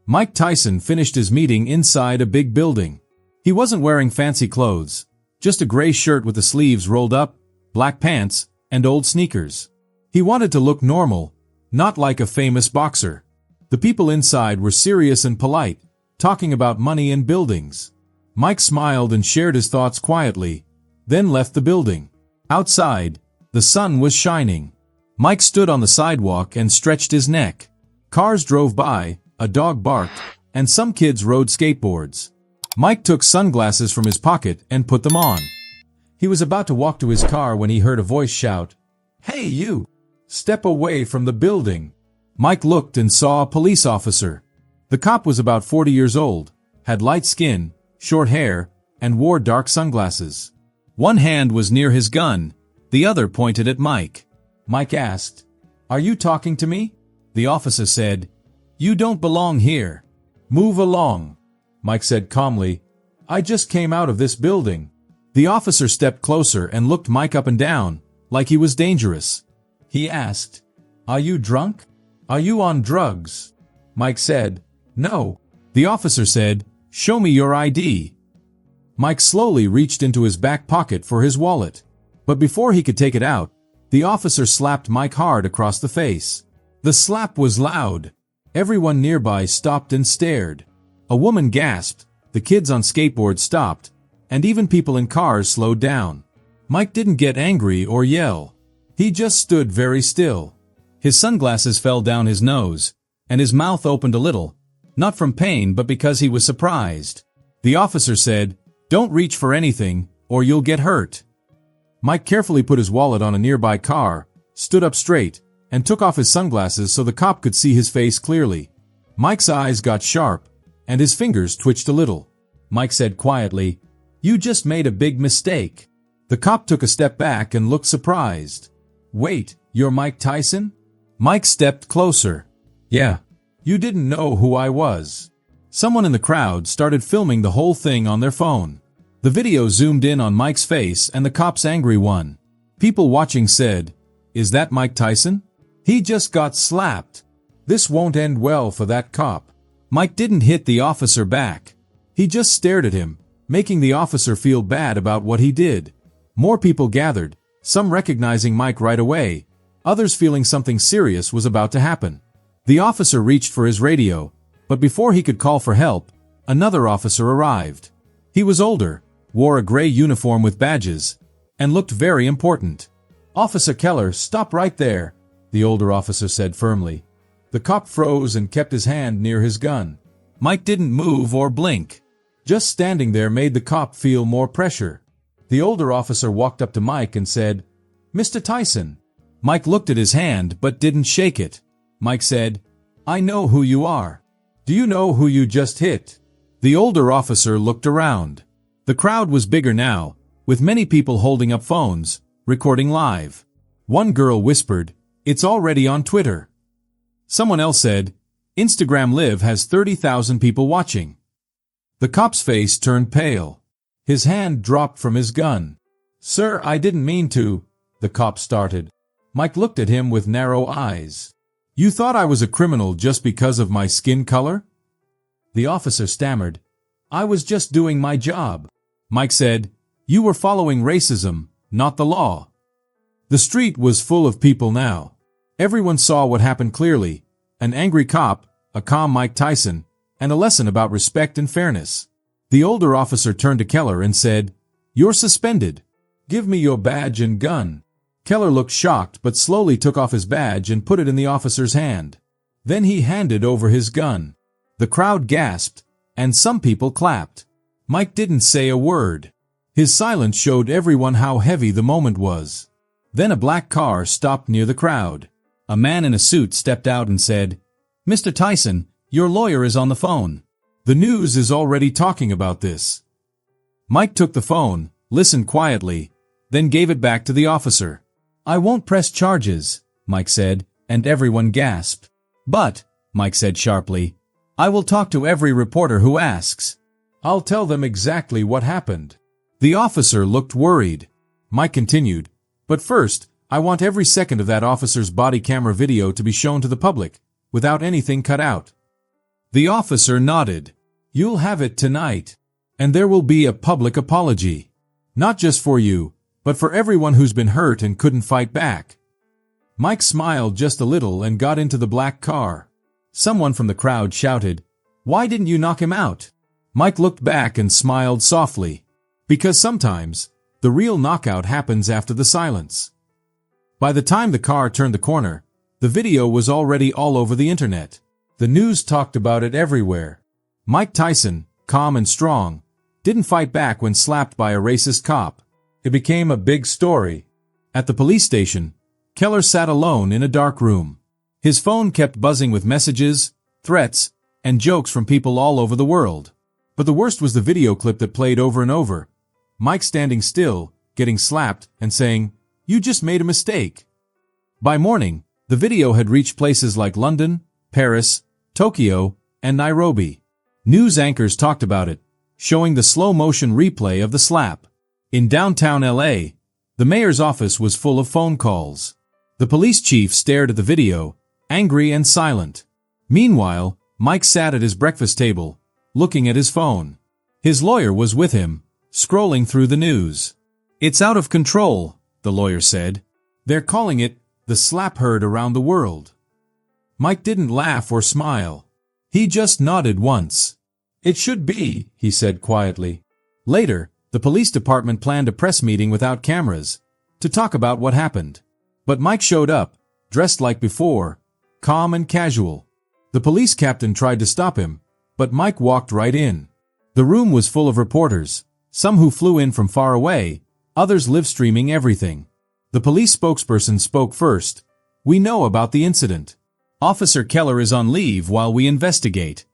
Mike Tyson finished his meeting inside a big building. He wasn't wearing fancy clothes, just a gray shirt with the sleeves rolled up, black pants, and old sneakers. He wanted to look normal, not like a famous boxer. The people inside were serious and polite, talking about money and buildings. Mike smiled and shared his thoughts quietly, then left the building. Outside, the sun was shining. Mike stood on the sidewalk and stretched his neck. Cars drove by, a dog barked, and some kids rode skateboards. Mike took sunglasses from his pocket and put them on. He was about to walk to his car when he heard a voice shout, "Hey you! Step away from the building." Mike looked and saw a police officer. The cop was about 40 years old, had light skin, short hair, and wore dark sunglasses. One hand was near his gun, the other pointed at Mike. Mike asked, "Are you talking to me?" The officer said, "You don't belong here. Move along." Mike said calmly, "I just came out of this building." The officer stepped closer and looked Mike up and down, like he was dangerous. He asked, "Are you drunk? Are you on drugs?" Mike said, "No." The officer said, "Show me your ID." Mike slowly reached into his back pocket for his wallet. But before he could take it out, the officer slapped Mike hard across the face. The slap was loud. Everyone nearby stopped and stared. A woman gasped, the kids on skateboards stopped, and even people in cars slowed down. Mike didn't get angry or yell. He just stood very still. His sunglasses fell down his nose, and his mouth opened a little, not from pain but because he was surprised. The officer said, "Don't reach for anything, or you'll get hurt." Mike carefully put his wallet on a nearby car, stood up straight, and took off his sunglasses so the cop could see his face clearly. Mike's eyes got sharp, and his fingers twitched a little. Mike said quietly, "You just made a big mistake." The cop took a step back and looked surprised. "Wait, you're Mike Tyson?" Mike stepped closer. "Yeah. You didn't know who I was." Someone in the crowd started filming the whole thing on their phone. The video zoomed in on Mike's face and the cop's angry one. People watching said, "Is that Mike Tyson? He just got slapped. This won't end well for that cop." Mike didn't hit the officer back. He just stared at him, making the officer feel bad about what he did. More people gathered, some recognizing Mike right away, others feeling something serious was about to happen. The officer reached for his radio, but before he could call for help, another officer arrived. He was older, wore a gray uniform with badges, and looked very important. "Officer Keller, stop right there," the older officer said firmly. The cop froze and kept his hand near his gun. Mike didn't move or blink. Just standing there made the cop feel more pressure. The older officer walked up to Mike and said, "Mr. Tyson." Mike looked at his hand but didn't shake it. Mike said, "I know who you are. Do you know who you just hit?" The older officer looked around. The crowd was bigger now, with many people holding up phones, recording live. One girl whispered, "It's already on Twitter." Someone else said, "Instagram Live has 30,000 people watching." The cop's face turned pale. His hand dropped from his gun. "Sir, I didn't mean to," the cop started. Mike looked at him with narrow eyes. "You thought I was a criminal just because of my skin color?" The officer stammered, "I was just doing my job." Mike said, "You were following racism, not the law." The street was full of people now. Everyone saw what happened clearly: an angry cop, a calm Mike Tyson, and a lesson about respect and fairness. The older officer turned to Keller and said, "You're suspended. Give me your badge and gun." Keller looked shocked but slowly took off his badge and put it in the officer's hand. Then he handed over his gun. The crowd gasped, and some people clapped. Mike didn't say a word. His silence showed everyone how heavy the moment was. Then a black car stopped near the crowd. A man in a suit stepped out and said, "Mr. Tyson, your lawyer is on the phone. The news is already talking about this." Mike took the phone, listened quietly, then gave it back to the officer. "I won't press charges," Mike said, and everyone gasped. "But," Mike said sharply, "I will talk to every reporter who asks. I'll tell them exactly what happened." The officer looked worried. Mike continued, "But first, I want every second of that officer's body camera video to be shown to the public, without anything cut out." The officer nodded. You'll have it tonight. And there will be a public apology. Not just for you, but for everyone who's been hurt and couldn't fight back. Mike smiled just a little and got into the black car. Someone from the crowd shouted, "Why didn't you knock him out?" Mike looked back and smiled softly. Because sometimes, the real knockout happens after the silence. By the time the car turned the corner, the video was already all over the internet. The news talked about it everywhere. Mike Tyson, calm and strong, didn't fight back when slapped by a racist cop. It became a big story. At the police station, Keller sat alone in a dark room. His phone kept buzzing with messages, threats, and jokes from people all over the world. But the worst was the video clip that played over and over. Mike standing still, getting slapped, and saying, "You just made a mistake." By morning, the video had reached places like London, Paris, Tokyo, and Nairobi. News anchors talked about it, showing the slow-motion replay of the slap. In downtown LA, the mayor's office was full of phone calls. The police chief stared at the video, angry and silent. Meanwhile, Mike sat at his breakfast table, looking at his phone. His lawyer was with him, scrolling through the news. "It's out of control," the lawyer said. "They're calling it the slap heard around the world." Mike didn't laugh or smile. He just nodded once. "It should be," he said quietly. Later, the police department planned a press meeting without cameras, to talk about what happened. But Mike showed up, dressed like before, calm and casual. The police captain tried to stop him, but Mike walked right in. The room was full of reporters, some who flew in from far away, others live-streaming everything. The police spokesperson spoke first. "We know about the incident. Officer Keller is on leave while we investigate."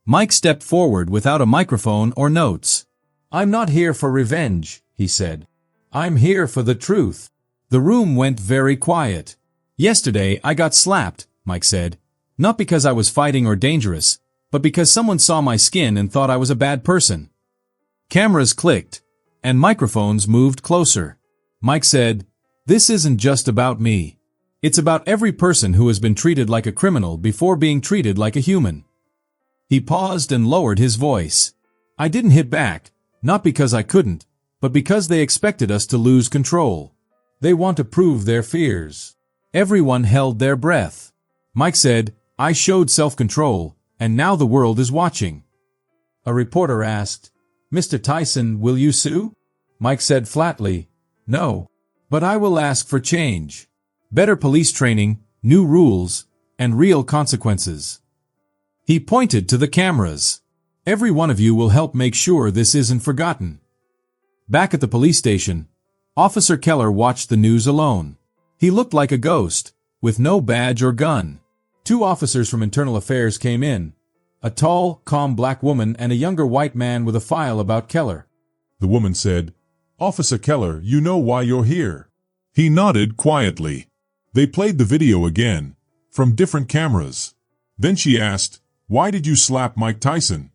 Mike stepped forward without a microphone or notes. "I'm not here for revenge," he said. "I'm here for the truth." The room went very quiet. "Yesterday I got slapped," Mike said. "Not because I was fighting or dangerous, but because someone saw my skin and thought I was a bad person." Cameras clicked, and microphones moved closer. Mike said, "This isn't just about me. It's about every person who has been treated like a criminal before being treated like a human." He paused and lowered his voice. "I didn't hit back, not because I couldn't, but because they expected us to lose control. They want to prove their fears." Everyone held their breath. Mike said, "I showed self-control, and now the world is watching." A reporter asked, "Mr. Tyson, will you sue?" Mike said flatly, "No. But I will ask for change. Better police training, new rules, and real consequences." He pointed to the cameras. "Every one of you will help make sure this isn't forgotten." Back at the police station, Officer Keller watched the news alone. He looked like a ghost, with no badge or gun. Two officers from Internal Affairs came in, a tall, calm black woman and a younger white man with a file about Keller. The woman said, "Officer Keller, you know why you're here." He nodded quietly. They played the video again, from different cameras. Then she asked, "Why did you slap Mike Tyson?"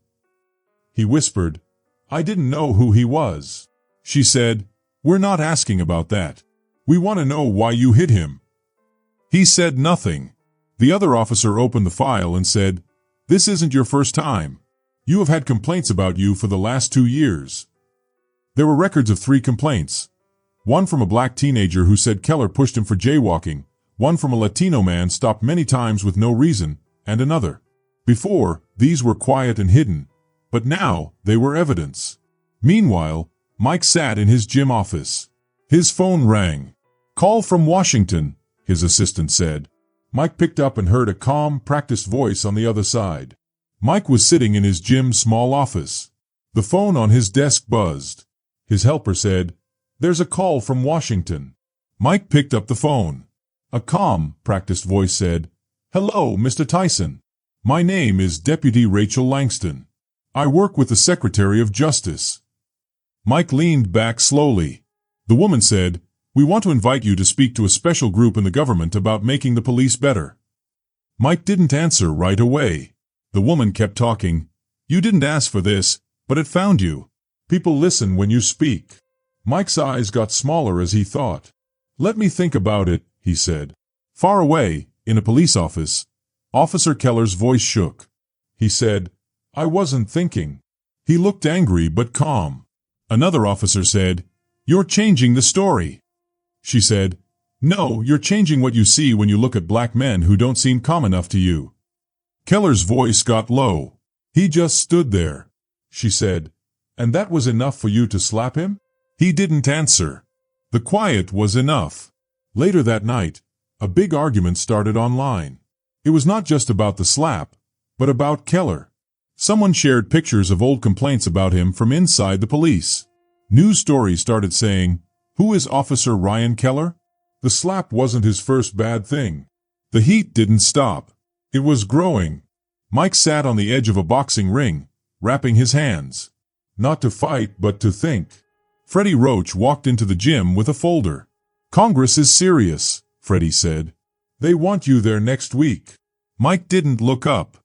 He whispered, "I didn't know who he was." She said, "We're not asking about that. We want to know why you hit him." He said nothing. The other officer opened the file and said, "This isn't your first time. You have had complaints about you for the last 2 years." There were records of 3 complaints. One from a black teenager who said Keller pushed him for jaywalking, one from a Latino man stopped many times with no reason, and another. Before, these were quiet and hidden, but now they were evidence. Meanwhile, Mike sat in his gym office. His phone rang. "Call from Washington," his assistant said. Mike picked up and heard a calm, practiced voice on the other side. Mike was sitting in his gym's small office. The phone on his desk buzzed. His helper said, "There's a call from Washington." Mike picked up the phone. A calm, practiced voice said, "Hello, Mr. Tyson. My name is Deputy Rachel Langston. I work with the Secretary of Justice." Mike leaned back slowly. The woman said, "We want to invite you to speak to a special group in the government about making the police better." Mike didn't answer right away. The woman kept talking. "You didn't ask for this, but it found you. People listen when you speak." Mike's eyes got smaller as he thought. "Let me think about it," he said. Far away, in a police office, Officer Keller's voice shook. he said. I wasn't thinking. He looked angry but calm. Another officer said, You're changing the story. She said, No, you're changing what you see when you look at black men who don't seem calm enough to you. Keller's voice got low. He just stood there. She said, And that was enough for you to slap him? He didn't answer. The quiet was enough. Later that night, a big argument started online. It was not just about the slap, but about Keller. Someone shared pictures of old complaints about him from inside the police. News stories started saying, Who is Officer Ryan Keller? The slap wasn't his first bad thing. The heat didn't stop. It was growing. Mike sat on the edge of a boxing ring, wrapping his hands. Not to fight, but to think. Freddie Roach walked into the gym with a folder. Congress is serious, Freddie said. They want you there next week. Mike didn't look up.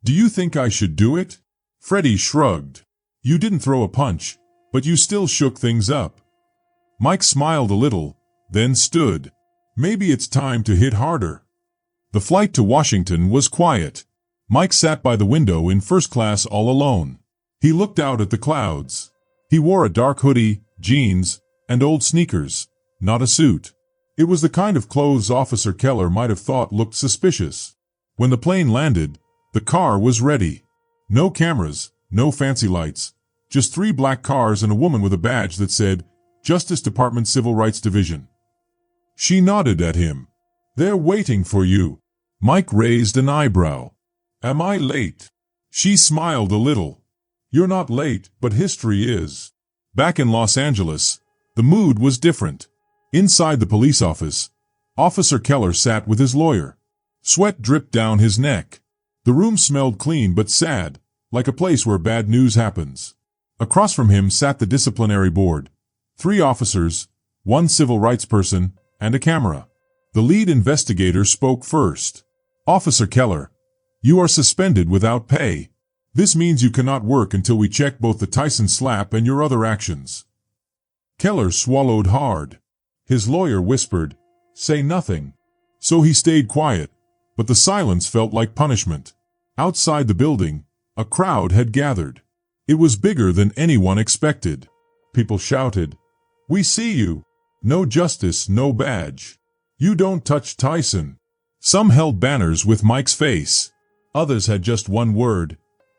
Do you think I should do it? Freddie shrugged. You didn't throw a punch, but you still shook things up. Mike smiled a little, then stood. Maybe it's time to hit harder. The flight to Washington was quiet. Mike sat by the window in first class all alone. He looked out at the clouds. He wore a dark hoodie, jeans, and old sneakers, not a suit. It was the kind of clothes Officer Keller might have thought looked suspicious. When the plane landed, the car was ready. No cameras, no fancy lights, just 3 black cars and a woman with a badge that said, Justice Department Civil Rights Division. She nodded at him. They're waiting for you. Mike raised an eyebrow. Am I late? She smiled a little. You're not late, but history is. Back in Los Angeles, the mood was different. Inside the police office, Officer Keller sat with his lawyer. Sweat dripped down his neck. The room smelled clean but sad, like a place where bad news happens. Across from him sat the disciplinary board. 3 officers, 1 civil rights person, and a camera. The lead investigator spoke first. Officer Keller, you are suspended without pay. This means you cannot work until we check both the Tyson slap and your other actions. Keller swallowed hard. His lawyer whispered, Say nothing. So he stayed quiet, but the silence felt like punishment. Outside the building, a crowd had gathered. It was bigger than anyone expected. People shouted, We see you. No justice, no badge. You don't touch Tyson. Some held banners with Mike's face. Others had just one word.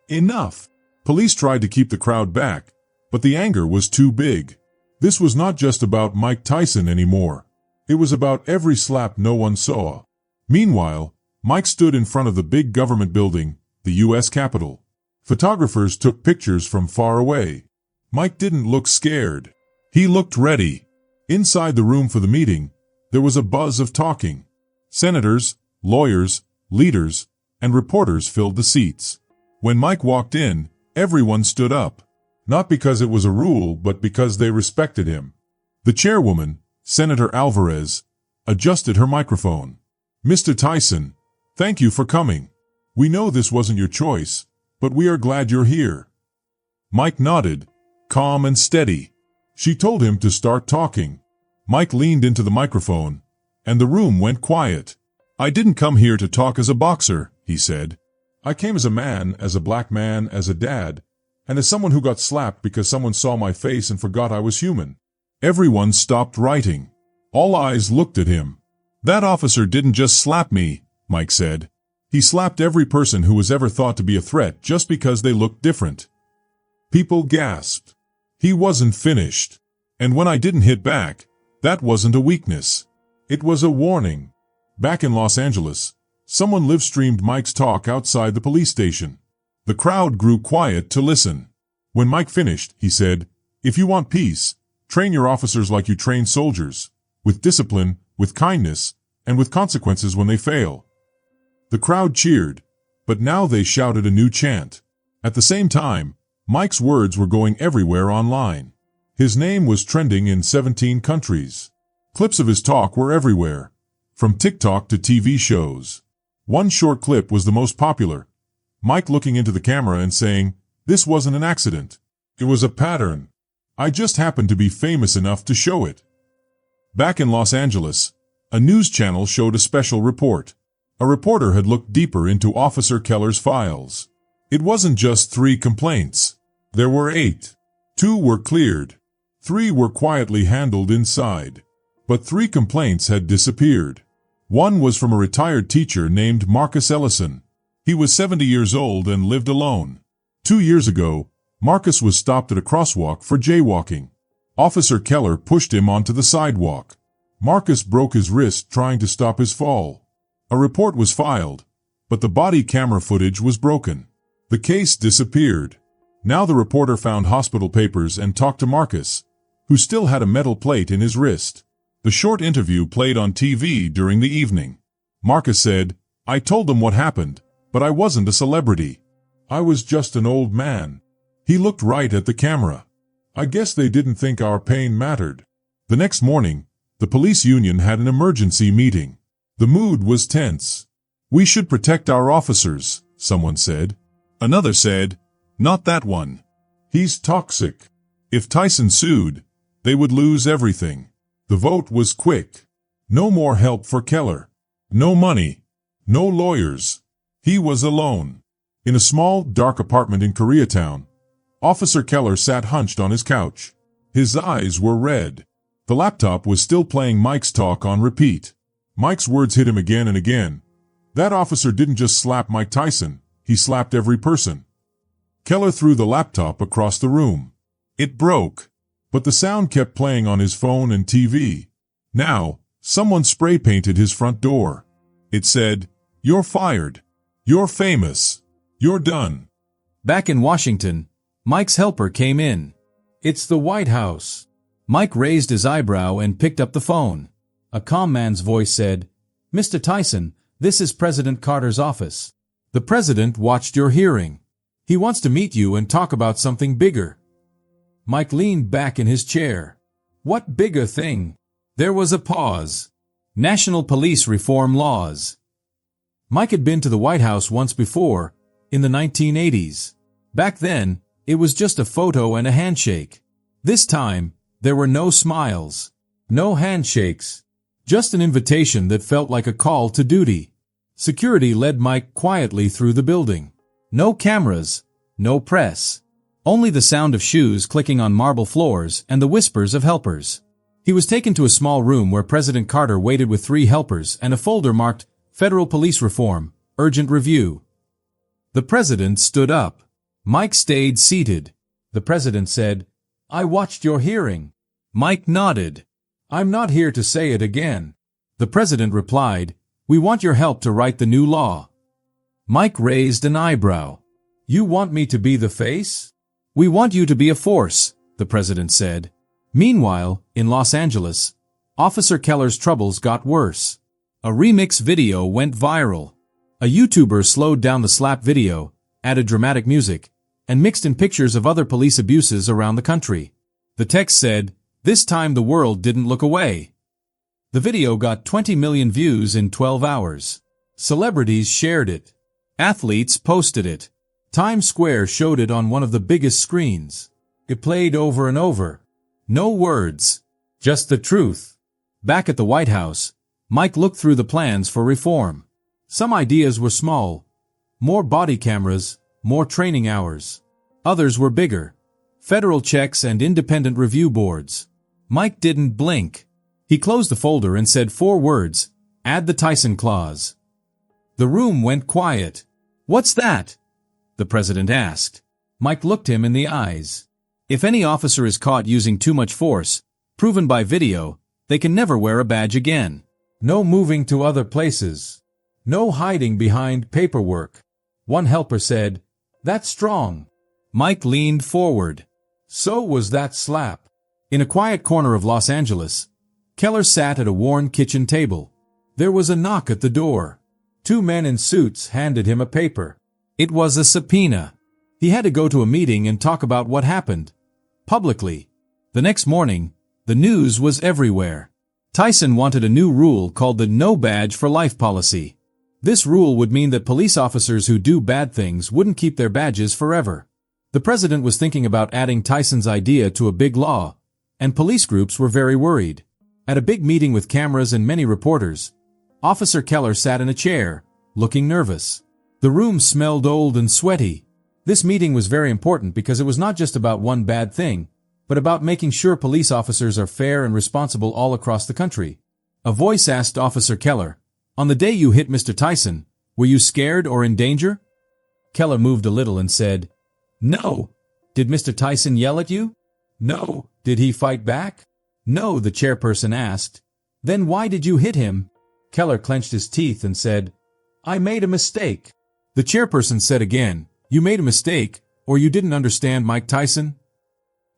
Enough. Police tried to keep the crowd back, but the anger was too big. This was not just about Mike Tyson anymore. It was about every slap no one saw. Meanwhile, Mike stood in front of the big government building, the U.S. Capitol. Photographers took pictures from far away. Mike didn't look scared. He looked ready. Inside the room for the meeting, there was a buzz of talking. Senators, lawyers, leaders, and reporters filled the seats. When Mike walked in, everyone stood up. Not because it was a rule, but because they respected him. The chairwoman, Senator Alvarez, adjusted her microphone. Mr. Tyson, thank you for coming. We know this wasn't your choice, but we are glad you're here. Mike nodded, calm and steady. She told him to start talking. Mike leaned into the microphone, and the room went quiet. I didn't come here to talk as a boxer, he said. I came as a man, as a black man, as a dad, and as someone who got slapped because someone saw my face and forgot I was human. Everyone stopped writing. All eyes looked at him. That officer didn't just slap me, Mike said. He slapped every person who was ever thought to be a threat just because they looked different. People gasped. He wasn't finished. And when I didn't hit back, that wasn't a weakness. It was a warning. Back in Los Angeles, someone live-streamed Mike's talk outside the police station. The crowd grew quiet to listen. When Mike finished, he said, If you want peace, train your officers like you train soldiers, with discipline, with kindness, and with consequences when they fail. The crowd cheered, but now they shouted a new chant. At the same time, Mike's words were going everywhere online. His name was trending in 17 countries. Clips of his talk were everywhere, from TikTok to TV shows. One short clip was the most popular. Mike looking into the camera and saying, This wasn't an accident. It was a pattern. I just happened to be famous enough to show it. Back in Los Angeles, a news channel showed a special report. A reporter had looked deeper into Officer Keller's files. It wasn't just 3 complaints. There were 8. 2 were cleared. 3 were quietly handled inside. But 3 complaints had disappeared. One was from a retired teacher named Marcus Ellison. He was 70 years old and lived alone. 2 years ago, Marcus was stopped at a crosswalk for jaywalking. Officer Keller pushed him onto the sidewalk. Marcus broke his wrist trying to stop his fall. A report was filed, but the body camera footage was broken. The case disappeared. Now the reporter found hospital papers and talked to Marcus, who still had a metal plate in his wrist. The short interview played on TV during the evening. Marcus said, "I told them what happened, but I wasn't a celebrity. I was just an old man." He looked right at the camera. "I guess they didn't think our pain mattered." The next morning, the police union had an emergency meeting. The mood was tense. "We should protect our officers," someone said. Another said, "Not that one. He's toxic." If Tyson sued, they would lose everything. The vote was quick. No more help for Keller. No money. No lawyers. He was alone. In a small, dark apartment in Koreatown, Officer Keller sat hunched on his couch. His eyes were red. The laptop was still playing Mike's talk on repeat. Mike's words hit him again and again. That officer didn't just slap Mike Tyson, he slapped every person. Keller threw the laptop across the room. It broke, but the sound kept playing on his phone and TV. Now, someone spray-painted his front door. It said, "You're fired. You're famous. You're done." Back in Washington, Mike's helper came in. "It's the White House." Mike raised his eyebrow and picked up the phone. A calm man's voice said, "Mr. Tyson, this is President Carter's office. The president watched your hearing. He wants to meet you and talk about something bigger." Mike leaned back in his chair. What bigger thing? There was a pause. National police reform laws. Mike had been to the White House once before, in the 1980s. Back then, it was just a photo and a handshake. This time, there were no smiles, no handshakes, just an invitation that felt like a call to duty. Security led Mike quietly through the building. No cameras, no press. Only the sound of shoes clicking on marble floors and the whispers of helpers. He was taken to a small room where President Carter waited with 3 helpers and a folder marked, "Federal Police Reform, Urgent Review." The president stood up. Mike stayed seated. The president said, "I watched your hearing." Mike nodded. "I'm not here to say it again." The president replied, "We want your help to write the new law." Mike raised an eyebrow. "You want me to be the face?" "We want you to be a force," the president said. Meanwhile, in Los Angeles, Officer Keller's troubles got worse. A remix video went viral. A YouTuber slowed down the slap video, added dramatic music, and mixed in pictures of other police abuses around the country. The text said, "This time the world didn't look away." The video got 20 million views in 12 hours. Celebrities shared it. Athletes posted it. Times Square showed it on one of the biggest screens. It played over and over. No words, just the truth. Back at the White House, Mike looked through the plans for reform. Some ideas were small. More body cameras, more training hours. Others were bigger. Federal checks and independent review boards. Mike didn't blink. He closed the folder and said 4 words, "Add the Tyson clause." The room went quiet. "What's that?" the president asked. Mike looked him in the eyes. "If any officer is caught using too much force, proven by video, they can never wear a badge again. No moving to other places. No hiding behind paperwork." One helper said, "That's strong." Mike leaned forward. So was that slap. In a quiet corner of Los Angeles, Keller sat at a worn kitchen table. There was a knock at the door. 2 men in suits handed him a paper. It was a subpoena. He had to go to a meeting and talk about what happened. Publicly. The next morning, the news was everywhere. Tyson wanted a new rule called the No Badge for Life policy. This rule would mean that police officers who do bad things wouldn't keep their badges forever. The president was thinking about adding Tyson's idea to a big law, and police groups were very worried. At a big meeting with cameras and many reporters, Officer Keller sat in a chair, looking nervous. The room smelled old and sweaty. This meeting was very important because it was not just about one bad thing, but about making sure police officers are fair and responsible all across the country. A voice asked Officer Keller, "On the day you hit Mr. Tyson, were you scared or in danger?" Keller moved a little and said, "No." "Did Mr. Tyson yell at you?" "No." "Did he fight back?" "No," the chairperson asked. "Then why did you hit him?" Keller clenched his teeth and said, "I made a mistake." The chairperson said again, "You made a mistake, or you didn't understand Mike Tyson?"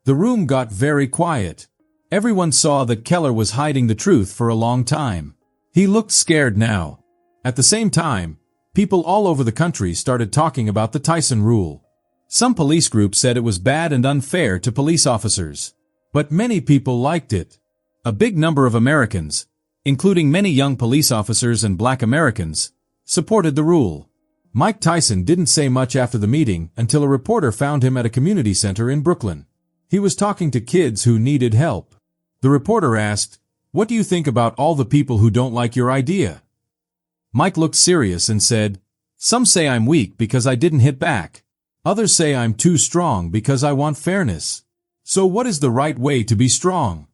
The room got very quiet. Everyone saw that Keller was hiding the truth for a long time. He looked scared now. At the same time, people all over the country started talking about the Tyson rule. Some police groups said it was bad and unfair to police officers. But many people liked it. A big number of Americans, including many young police officers and black Americans, supported the rule. Mike Tyson didn't say much after the meeting until a reporter found him at a community center in Brooklyn. He was talking to kids who needed help. The reporter asked, "What do you think about all the people who don't like your idea?" Mike looked serious and said, "Some say I'm weak because I didn't hit back. Others say I'm too strong because I want fairness. So what is the right way to be strong?"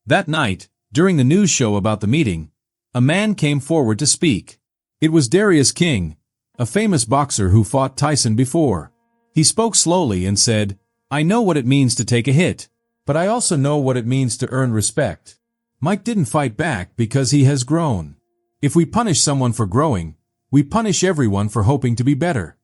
That night, during the news show about the meeting, a man came forward to speak. It was Darius King, a famous boxer who fought Tyson before. He spoke slowly and said, "I know what it means to take a hit, but I also know what it means to earn respect." Mike didn't fight back because he has grown. If we punish someone for growing, we punish everyone for hoping to be better.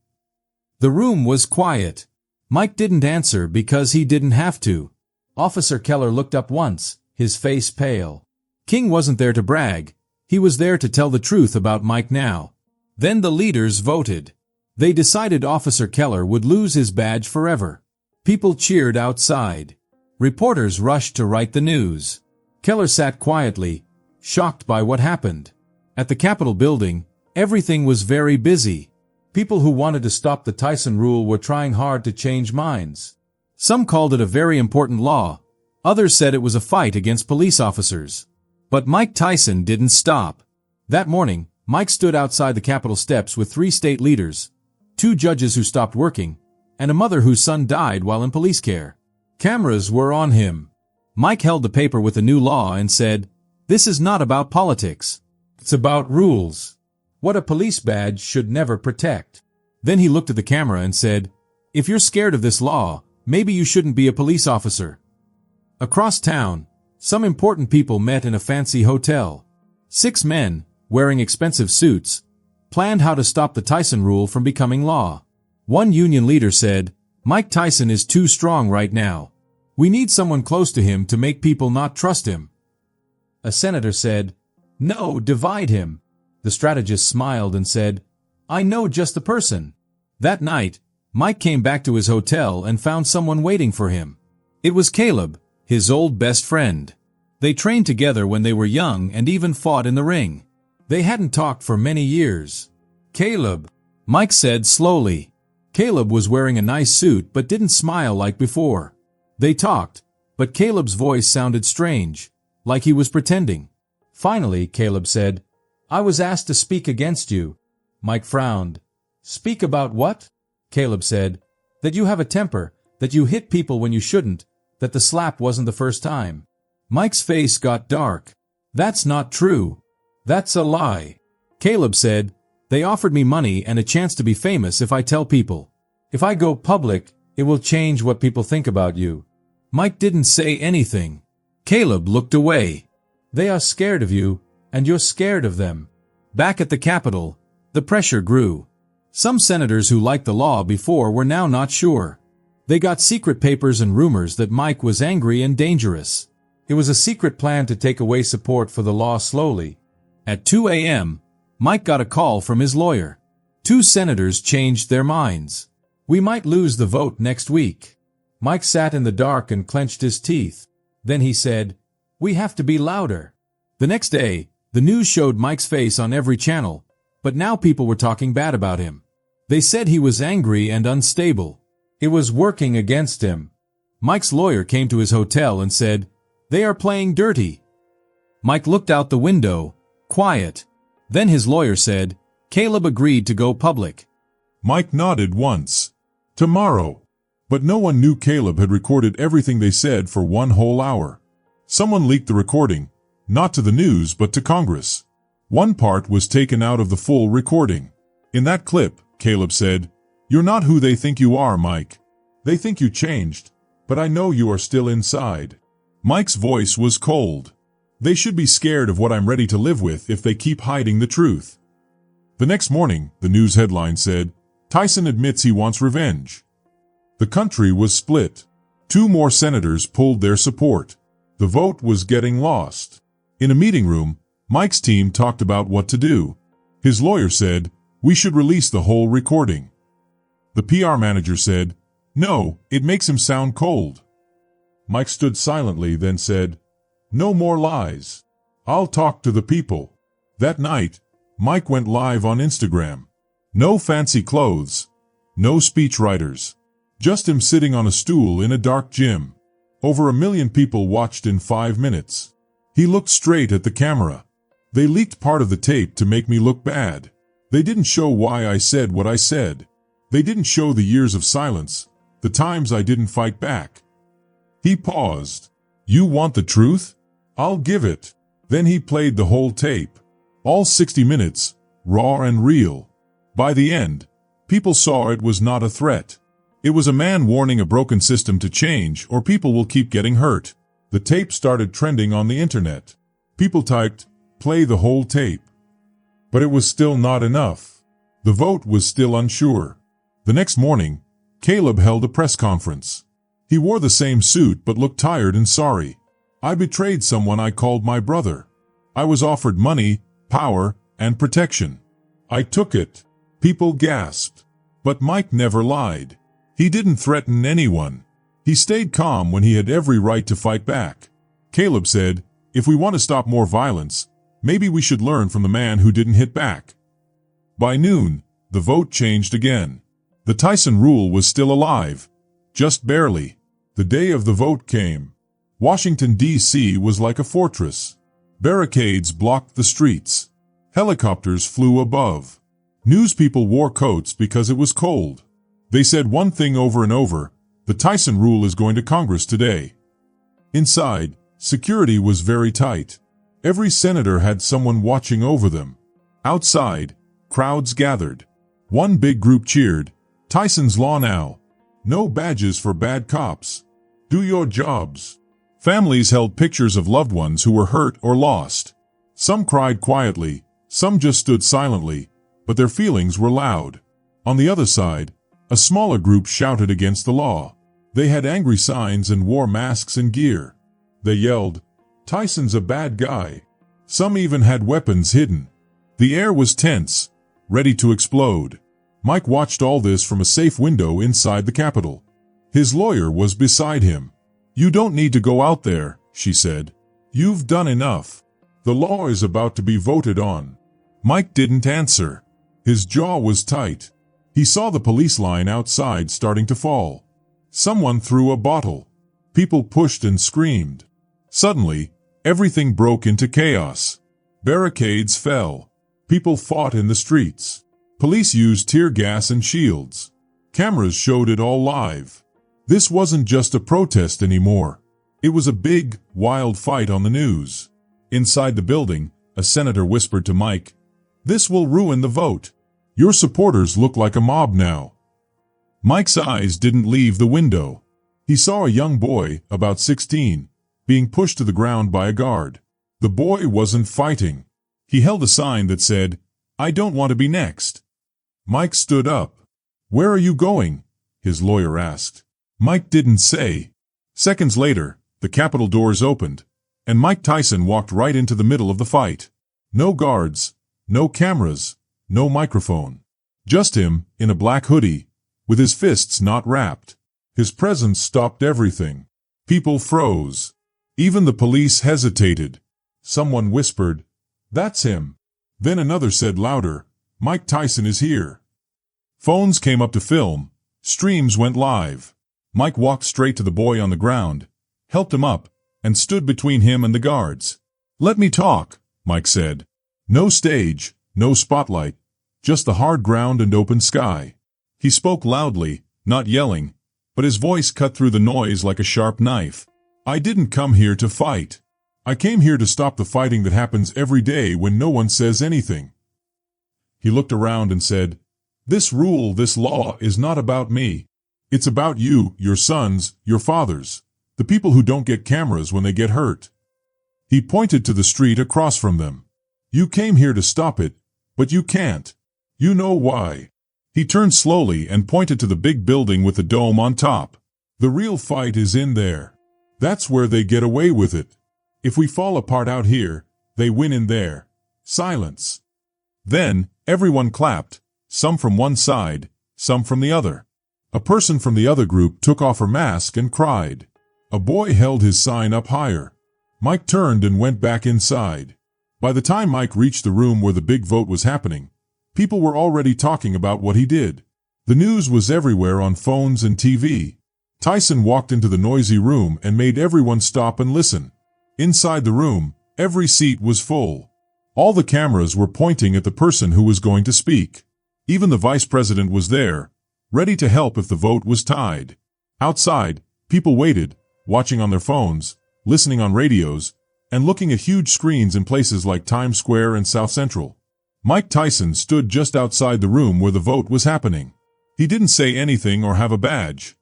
The room was quiet. Mike didn't answer because he didn't have to. Officer Keller looked up once, his face pale. King wasn't there to brag. He was there to tell the truth about Mike now. Then the leaders voted. They decided Officer Keller would lose his badge forever. People cheered outside. Reporters rushed to write the news. Keller sat quietly, shocked by what happened. At the Capitol building, everything was very busy. People who wanted to stop the Tyson rule were trying hard to change minds. Some called it a very important law. Others said it was a fight against police officers. But Mike Tyson didn't stop. That morning, Mike stood outside the Capitol steps with 3 state leaders, 2 judges who stopped working, and a mother whose son died while in police care. Cameras were on him. Mike held the paper with the new law and said, "This is not about politics. It's about rules. What a police badge should never protect." Then he looked at the camera and said, "If you're scared of this law, maybe you shouldn't be a police officer." Across town, some important people met in a fancy hotel. 6 men, wearing expensive suits, planned how to stop the Tyson rule from becoming law. One union leader said, "Mike Tyson is too strong right now. We need someone close to him to make people not trust him." A senator said, "No, divide him." The strategist smiled and said, "I know just the person." That night, Mike came back to his hotel and found someone waiting for him. It was Caleb, his old best friend. They trained together when they were young and even fought in the ring. They hadn't talked for many years. "Caleb," Mike said slowly. Caleb was wearing a nice suit but didn't smile like before. They talked, but Caleb's voice sounded strange, like he was pretending. Finally, Caleb said, "I was asked to speak against you." Mike frowned. "Speak about what?" Caleb said, "That you have a temper, that you hit people when you shouldn't, that the slap wasn't the first time." Mike's face got dark. "That's not true. That's a lie." Caleb said, "They offered me money and a chance to be famous if I tell people. If I go public, it will change what people think about you." Mike didn't say anything. Caleb looked away. "They are scared of you, and you're scared of them." Back at the Capitol, the pressure grew. Some senators who liked the law before were now not sure. They got secret papers and rumors that Mike was angry and dangerous. It was a secret plan to take away support for the law slowly. At 2 a.m., Mike got a call from his lawyer. 2 senators changed their minds. "We might lose the vote next week." Mike sat in the dark and clenched his teeth. Then he said, "We have to be louder." The next day, the news showed Mike's face on every channel, but now people were talking bad about him. They said he was angry and unstable. It was working against him. Mike's lawyer came to his hotel and said, "They are playing dirty." Mike looked out the window, quiet. Then his lawyer said, "Caleb agreed to go public." Mike nodded once. Tomorrow. But no one knew Caleb had recorded everything they said for 1 whole hour. Someone leaked the recording, not to the news but to Congress. One part was taken out of the full recording. In that clip, Caleb said, "You're not who they think you are, Mike. They think you changed, but I know you are still inside." Mike's voice was cold. "They should be scared of what I'm ready to live with if they keep hiding the truth." The next morning, the news headline said, "Tyson admits he wants revenge." The country was split. 2 more senators pulled their support. The vote was getting lost. In a meeting room, Mike's team talked about what to do. His lawyer said, "We should release the whole recording." The PR manager said, "No, it makes him sound cold." Mike stood silently, then said, "No more lies. I'll talk to the people." That night, Mike went live on Instagram. No fancy clothes. No speechwriters. Just him sitting on a stool in a dark gym. Over 1 million people watched in 5 minutes. He looked straight at the camera. "They leaked part of the tape to make me look bad. They didn't show why I said what I said. They didn't show the years of silence, the times I didn't fight back." He paused. "You want the truth? I'll give it." Then he played the whole tape. All 60 minutes, raw and real. By the end, people saw it was not a threat. It was a man warning a broken system to change or people will keep getting hurt. The tape started trending on the internet. People typed, "Play the whole tape." But it was still not enough. The vote was still unsure. The next morning, Caleb held a press conference. He wore the same suit but looked tired and sorry. "I betrayed someone I called my brother. I was offered money, power, and protection. I took it." People gasped. But Mike never lied. He didn't threaten anyone. He stayed calm when he had every right to fight back. Caleb said, "If we want to stop more violence, maybe we should learn from the man who didn't hit back." By noon, the vote changed again. The Tyson rule was still alive. Just barely. The day of the vote came. Washington, D.C. was like a fortress. Barricades blocked the streets. Helicopters flew above. Newspeople wore coats because it was cold. They said one thing over and over, "The Tyson rule is going to Congress today." Inside, security was very tight. Every senator had someone watching over them. Outside, crowds gathered. One big group cheered, "Tyson's law now. No badges for bad cops. Do your jobs." Families held pictures of loved ones who were hurt or lost. Some cried quietly, some just stood silently, but their feelings were loud. On the other side, a smaller group shouted against the law. They had angry signs and wore masks and gear. They yelled, "Tyson's a bad guy." Some even had weapons hidden. The air was tense, ready to explode. Mike watched all this from a safe window inside the Capitol. His lawyer was beside him. "You don't need to go out there," she said. "You've done enough. The law is about to be voted on." Mike didn't answer. His jaw was tight. He saw the police line outside starting to fall. Someone threw a bottle. People pushed and screamed. Suddenly, everything broke into chaos. Barricades fell. People fought in the streets. Police used tear gas and shields. Cameras showed it all live. This wasn't just a protest anymore. It was a big, wild fight on the news. Inside the building, a senator whispered to Mike, "This will ruin the vote. Your supporters look like a mob now." Mike's eyes didn't leave the window. He saw a young boy, about 16, being pushed to the ground by a guard. The boy wasn't fighting. He held a sign that said, "I don't want to be next." Mike stood up. "Where are you going?" his lawyer asked. Mike didn't say. Seconds later, the Capitol doors opened, and Mike Tyson walked right into the middle of the fight. No guards, no cameras, no microphone. Just him, in a black hoodie, with his fists not wrapped. His presence stopped everything. People froze. Even the police hesitated. Someone whispered, "That's him." Then another said louder, "Mike Tyson is here." Phones came up to film. Streams went live. Mike walked straight to the boy on the ground, helped him up, and stood between him and the guards. "Let me talk," Mike said. No stage, no spotlight, just the hard ground and open sky. He spoke loudly, not yelling, but his voice cut through the noise like a sharp knife. I didn't come here to fight. I came here to stop the fighting that happens every day when no one says anything. He looked around and said, "This rule, this law is not about me. It's about you, your sons, your fathers, the people who don't get cameras when they get hurt." He pointed to the street across from them. "You came here to stop it, but you can't. You know why." He turned slowly and pointed to the big building with the dome on top. "The real fight is in there. That's where they get away with it. If we fall apart out here, they win in there." Silence. Then, everyone clapped, some from one side, some from the other. A person from the other group took off her mask and cried. A boy held his sign up higher. Mike turned and went back inside. By the time Mike reached the room where the big vote was happening, people were already talking about what he did. The news was everywhere on phones and TV. Tyson walked into the noisy room and made everyone stop and listen. Inside the room, every seat was full. All the cameras were pointing at the person who was going to speak. Even the vice president was there, ready to help if the vote was tied. Outside, people waited, watching on their phones, listening on radios, and looking at huge screens in places like Times Square and South Central. Mike Tyson stood just outside the room where the vote was happening. He didn't say anything or have a badge.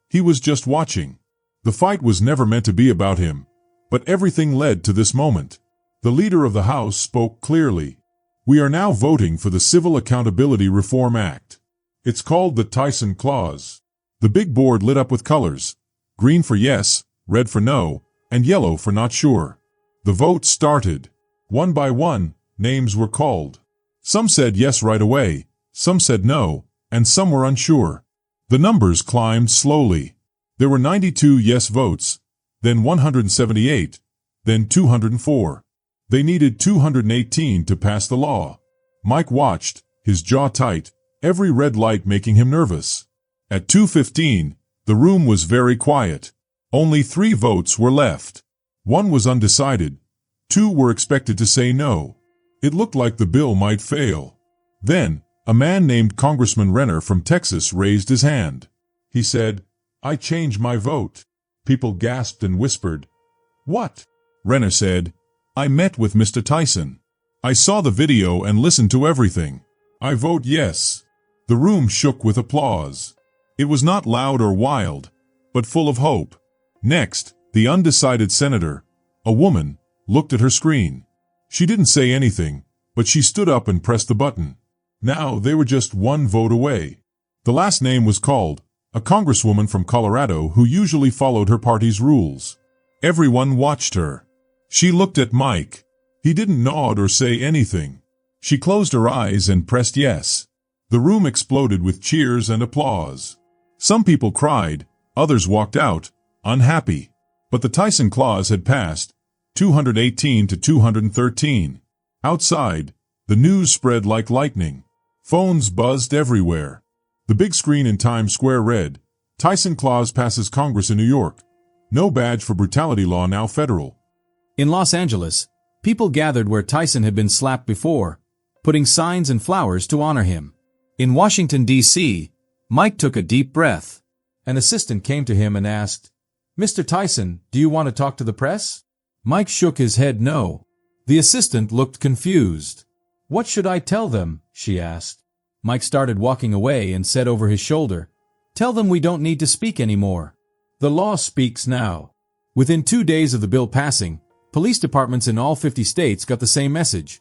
He was just watching. The fight was never meant to be about him, but everything led to this moment. The leader of the House spoke clearly. "We are now voting for the Civil Accountability Reform Act. It's called the Tyson Clause." The big board lit up with colors: green for yes, red for no, and yellow for not sure. The vote started. One by one, names were called. Some said yes right away, some said no, and some were unsure. The numbers climbed slowly. There were 92 yes votes, then 178, then 204. They needed 218 to pass the law. Mike watched, his jaw tight, every red light making him nervous. At 2:15, the room was very quiet. Only 3 votes were left. One was undecided. 2 were expected to say no. It looked like the bill might fail. Then, a man named Congressman Renner from Texas raised his hand. He said, "I change my vote." People gasped and whispered, "What?" Renner said, "I met with Mr. Tyson. I saw the video and listened to everything. I vote yes." The room shook with applause. It was not loud or wild, but full of hope. Next, the undecided senator, a woman, looked at her screen. She didn't say anything, but she stood up and pressed the button. Now they were just one vote away. The last name was called, a congresswoman from Colorado who usually followed her party's rules. Everyone watched her. She looked at Mike. He didn't nod or say anything. She closed her eyes and pressed yes. The room exploded with cheers and applause. Some people cried, others walked out, unhappy. But the Tyson Clause had passed, 218 to 213. Outside, the news spread like lightning. Phones buzzed everywhere. The big screen in Times Square read, "Tyson Clause passes Congress in New York. No badge for brutality law now federal." In Los Angeles, people gathered where Tyson had been slapped before, putting signs and flowers to honor him. In Washington, D.C., Mike took a deep breath. An assistant came to him and asked, "Mr. Tyson, do you want to talk to the press?" Mike shook his head no. The assistant looked confused. "What should I tell them?" she asked. Mike started walking away and said over his shoulder, "Tell them we don't need to speak anymore. The law speaks now." Within 2 days of the bill passing, police departments in all 50 states got the same message.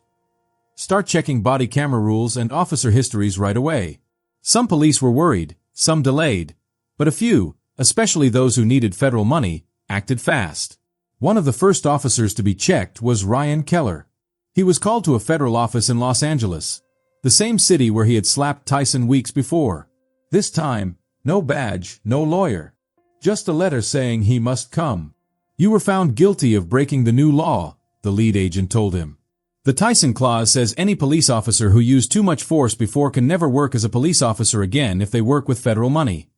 Start checking body camera rules and officer histories right away. Some police were worried, some delayed, but a few, especially those who needed federal money, acted fast. One of the first officers to be checked was Ryan Keller. He was called to a federal office in Los Angeles, the same city where he had slapped Tyson weeks before. This time, no badge, no lawyer. Just a letter saying he must come. "You were found guilty of breaking the new law," the lead agent told him. The Tyson Clause says any police officer who used too much force before can never work as a police officer again if they work with federal money.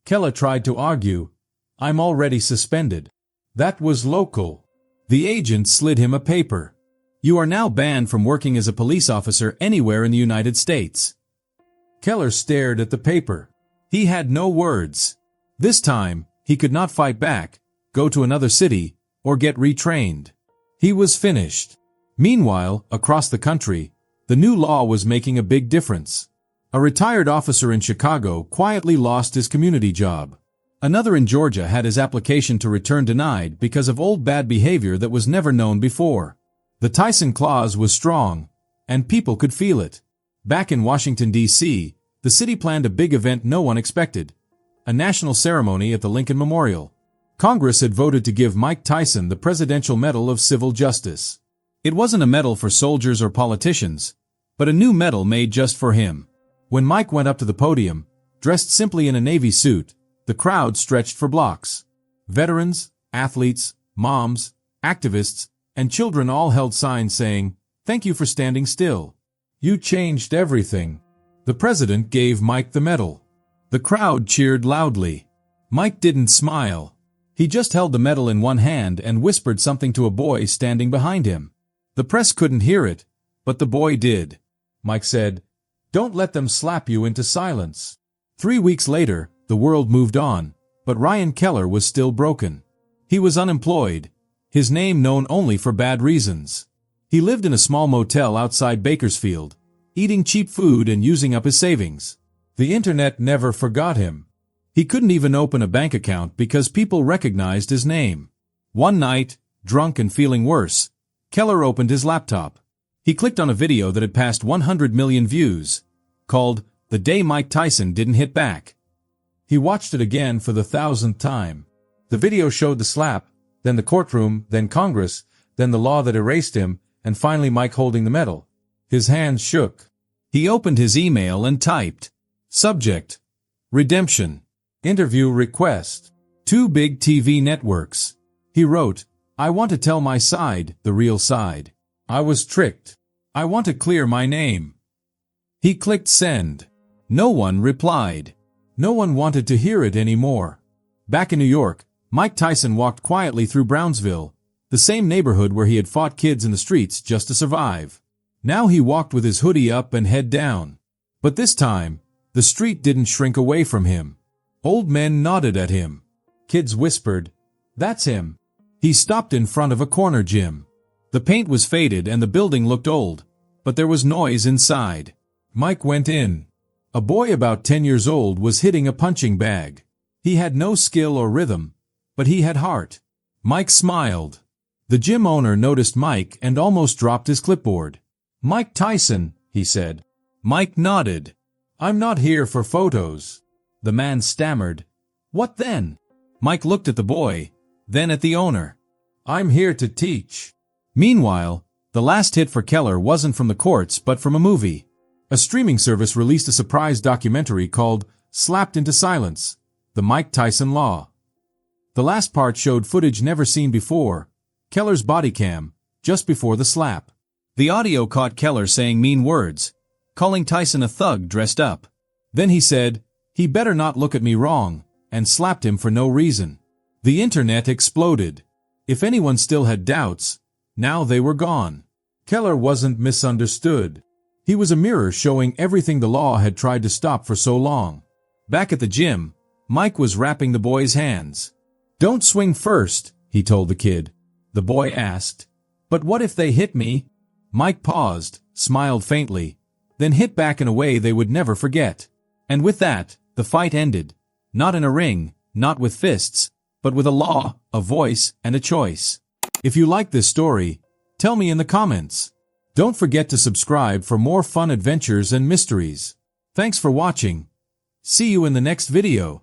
Keller tried to argue, "I'm already suspended." That was local. The agent slid him a paper. "You are now banned from working as a police officer anywhere in the United States." Keller stared at the paper. He had no words. This time, he could not fight back, go to another city, or get retrained. He was finished. Meanwhile, across the country, the new law was making a big difference. A retired officer in Chicago quietly lost his community job. Another in Georgia had his application to return denied because of old bad behavior that was never known before. The Tyson clause was strong, and people could feel it. Back in Washington, D.C., the city planned a big event no one expected. A national ceremony at the Lincoln Memorial. Congress had voted to give Mike Tyson the Presidential Medal of Civil Justice. It wasn't a medal for soldiers or politicians, but a new medal made just for him. When Mike went up to the podium, dressed simply in a Navy suit, the crowd stretched for blocks. Veterans, athletes, moms, activists, and children all held signs saying, "Thank you for standing still. You changed everything." The president gave Mike the medal. The crowd cheered loudly. Mike didn't smile. He just held the medal in one hand and whispered something to a boy standing behind him. The press couldn't hear it, but the boy did. Mike said, "Don't let them slap you into silence." 3 weeks later, the world moved on, but Ryan Keller was still broken. He was unemployed, his name known only for bad reasons. He lived in a small motel outside Bakersfield, eating cheap food and using up his savings. The internet never forgot him. He couldn't even open a bank account because people recognized his name. One night, drunk and feeling worse, Keller opened his laptop. He clicked on a video that had passed 100 million views, called "The Day Mike Tyson Didn't Hit Back." He watched it again for the 1,000th time. The video showed the slap, then the courtroom, then Congress, then the law that erased him, and finally Mike holding the medal. His hands shook. He opened his email and typed, "Subject: Redemption. Interview request. 2 big TV networks." He wrote, "I want to tell my side, the real side. I was tricked. I want to clear my name." He clicked send. No one replied. No one wanted to hear it anymore. Back in New York, Mike Tyson walked quietly through Brownsville, the same neighborhood where he had fought kids in the streets just to survive. Now he walked with his hoodie up and head down. But this time, the street didn't shrink away from him. Old men nodded at him. Kids whispered, "That's him." He stopped in front of a corner gym. The paint was faded and the building looked old, but there was noise inside. Mike went in. A boy about 10 years old was hitting a punching bag. He had no skill or rhythm, but he had heart. Mike smiled. The gym owner noticed Mike and almost dropped his clipboard. "Mike Tyson," he said. Mike nodded. "I'm not here for photos." The man stammered. "What then?" Mike looked at the boy, then at the owner. "I'm here to teach." Meanwhile, the last hit for Keller wasn't from the courts but from a movie. A streaming service released a surprise documentary called "Slapped into Silence: The Mike Tyson Law." The last part showed footage never seen before, Keller's body cam, just before the slap. The audio caught Keller saying mean words, calling Tyson a thug dressed up. Then he said, "He better not look at me wrong," and slapped him for no reason. The internet exploded. If anyone still had doubts, now they were gone. Keller wasn't misunderstood. He was a mirror showing everything the law had tried to stop for so long. Back at the gym, Mike was wrapping the boy's hands. "Don't swing first," he told the kid. The boy asked, "But what if they hit me?" Mike paused, smiled faintly, then hit back in a way they would never forget. And with that, the fight ended. Not in a ring, not with fists, but with a law, a voice, and a choice. If you like this story, tell me in the comments. Don't forget to subscribe for more fun adventures and mysteries. Thanks for watching. See you in the next video.